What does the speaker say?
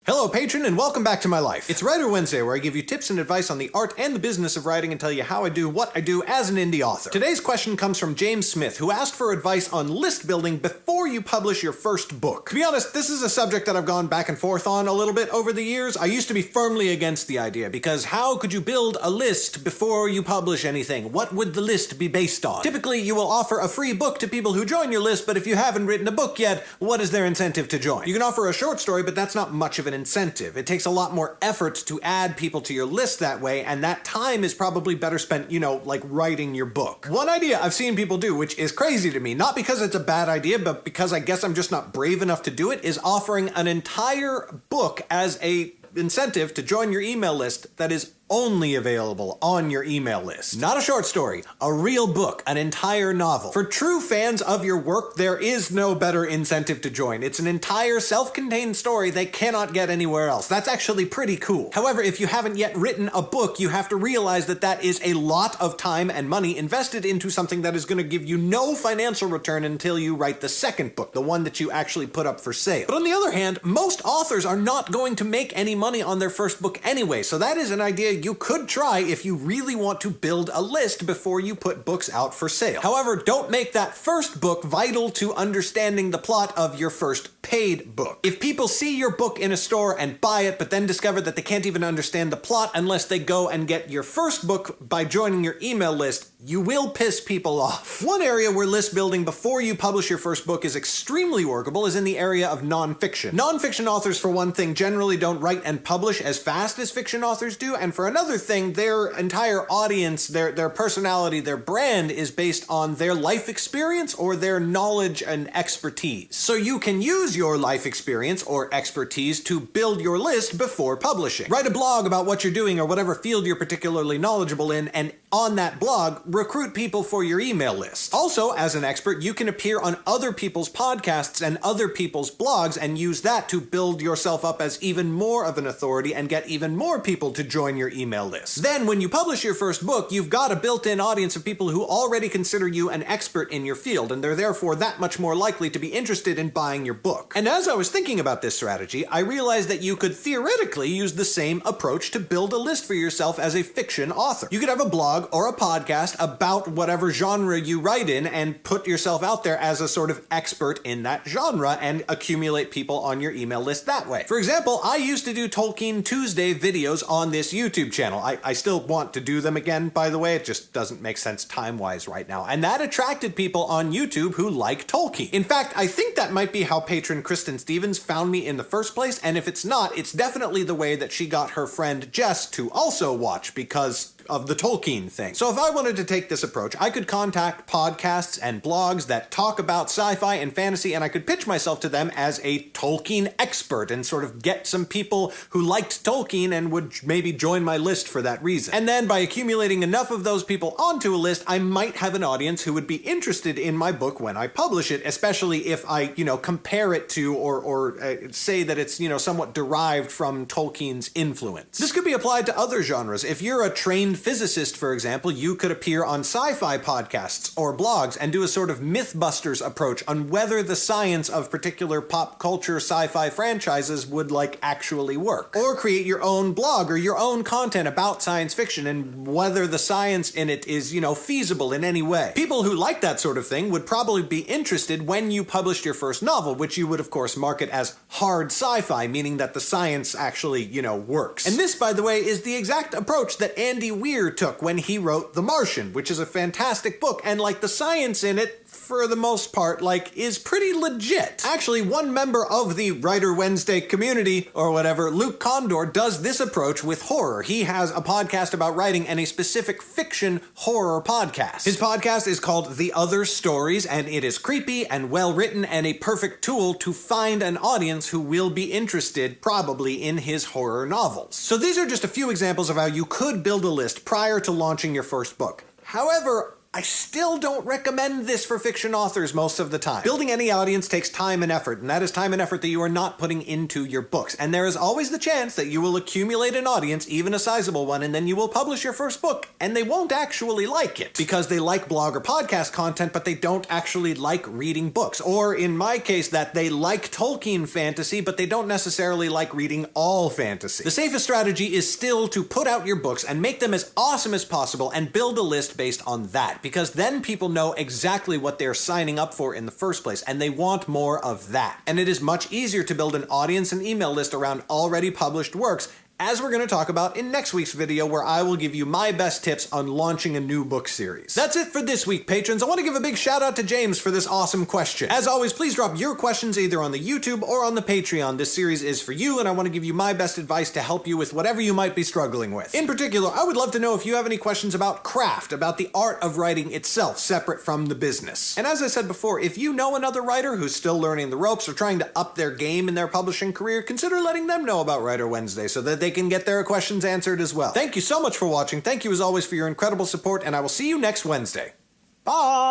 Hello, patron, and welcome back to my life. It's Writer Wednesday, where I give you tips and advice on the art and the business of writing and tell you how I do what I do as an indie author. Today's question comes from James Smith, who asked for advice on list building before you publish your first book. To be honest, this is a subject that I've gone back and forth on a little bit over the years. I used to be firmly against the idea, because how could you build a list before you publish anything? What would the list be based on? Typically, you will offer a free book to people who join your list, but if you haven't written a book yet, what is their incentive to join? You can offer a short story, but that's not much of an incentive. It takes a lot more effort to add people to your list that way, and that time is probably better spent, like writing your book. One idea I've seen people do, which is crazy to me, not because it's a bad idea, but because I guess I'm just not brave enough to do it, is offering an entire book as a incentive to join your email list that is only available on your email list. Not a short story, a real book, an entire novel. For true fans of your work, there is no better incentive to join. It's an entire self-contained story they cannot get anywhere else. That's actually pretty cool. However, if you haven't yet written a book, you have to realize that that is a lot of time and money invested into something that is going to give you no financial return until you write the second book, the one that you actually put up for sale. But on the other hand, most authors are not going to make any money on their first book anyway, so that is an idea you could try if you really want to build a list before you put books out for sale. However, don't make that first book vital to understanding the plot of your first paid book. If people see your book in a store and buy it, but then discover that they can't even understand the plot unless they go and get your first book by joining your email list, you will piss people off. One area where list building before you publish your first book is extremely workable is in the area of nonfiction. Nonfiction authors, for one thing, generally don't write and publish as fast as fiction authors do, and for another thing, their entire audience, their personality, their brand is based on their life experience or their knowledge and expertise. So you can use your life experience or expertise to build your list before publishing. Write a blog about what you're doing or whatever field you're particularly knowledgeable in, and on that blog, recruit people for your email list. Also, as an expert, you can appear on other people's podcasts and other people's blogs and use that to build yourself up as even more of an authority and get even more people to join your email list. Then, when you publish your first book, you've got a built-in audience of people who already consider you an expert in your field, and they're therefore that much more likely to be interested in buying your book. And as I was thinking about this strategy, I realized that you could theoretically use the same approach to build a list for yourself as a fiction author. You could have a blog or a podcast about whatever genre you write in and put yourself out there as a sort of expert in that genre and accumulate people on your email list that way. For example, I used to do Tolkien Tuesday videos on this YouTube channel. I still want to do them again, by the way. It just doesn't make sense time-wise right now. And that attracted people on YouTube who like Tolkien. In fact, I think that might be how patron Kristen Stevens found me in the first place, and if it's not, it's definitely the way that she got her friend Jess to also watch, because of the Tolkien thing. So if I wanted to take this approach, I could contact podcasts and blogs that talk about sci-fi and fantasy, and I could pitch myself to them as a Tolkien expert and sort of get some people who liked Tolkien and would maybe join my list for that reason. And then by accumulating enough of those people onto a list, I might have an audience who would be interested in my book when I publish it, especially if I, compare it to or say that it's, somewhat derived from Tolkien's influence. This could be applied to other genres. If you're a trained physicist, for example, you could appear on sci-fi podcasts or blogs and do a sort of Mythbusters approach on whether the science of particular pop culture sci-fi franchises would actually work. Or create your own blog or your own content about science fiction and whether the science in it is, feasible in any way. People who like that sort of thing would probably be interested when you published your first novel, which you would of course market as hard sci-fi, meaning that the science actually, works. And this, by the way, is the exact approach that Andy Weir took when he wrote The Martian, which is a fantastic book, and the science in it, for the most part, is pretty legit. Actually, one member of the Writer Wednesday community, or whatever, Luke Condor, does this approach with horror. He has a podcast about writing and a specific fiction horror podcast. His podcast is called The Other Stories, and it is creepy and well-written and a perfect tool to find an audience who will be interested, probably, in his horror novels. So these are just a few examples of how you could build a list prior to launching your first book. However, I still don't recommend this for fiction authors most of the time. Building any audience takes time and effort, and that is time and effort that you are not putting into your books. And there is always the chance that you will accumulate an audience, even a sizable one, and then you will publish your first book, and they won't actually like it. Because they like blog or podcast content, but they don't actually like reading books. Or, in my case, that they like Tolkien fantasy, but they don't necessarily like reading all fantasy. The safest strategy is still to put out your books and make them as awesome as possible and build a list based on that, because then people know exactly what they're signing up for in the first place, and they want more of that. And it is much easier to build an audience and email list around already published works, as we're going to talk about in next week's video, where I will give you my best tips on launching a new book series. That's it for this week, patrons. I want to give a big shout out to James for this awesome question. As always, please drop your questions either on the YouTube or on the Patreon. This series is for you, and I want to give you my best advice to help you with whatever you might be struggling with. In particular, I would love to know if you have any questions about craft, about the art of writing itself, separate from the business. And as I said before, if you know another writer who's still learning the ropes or trying to up their game in their publishing career, consider letting them know about Writer Wednesday so that they can get their questions answered as well. Thank you so much for watching. Thank you as always for your incredible support, and I will see you next Wednesday. Bye!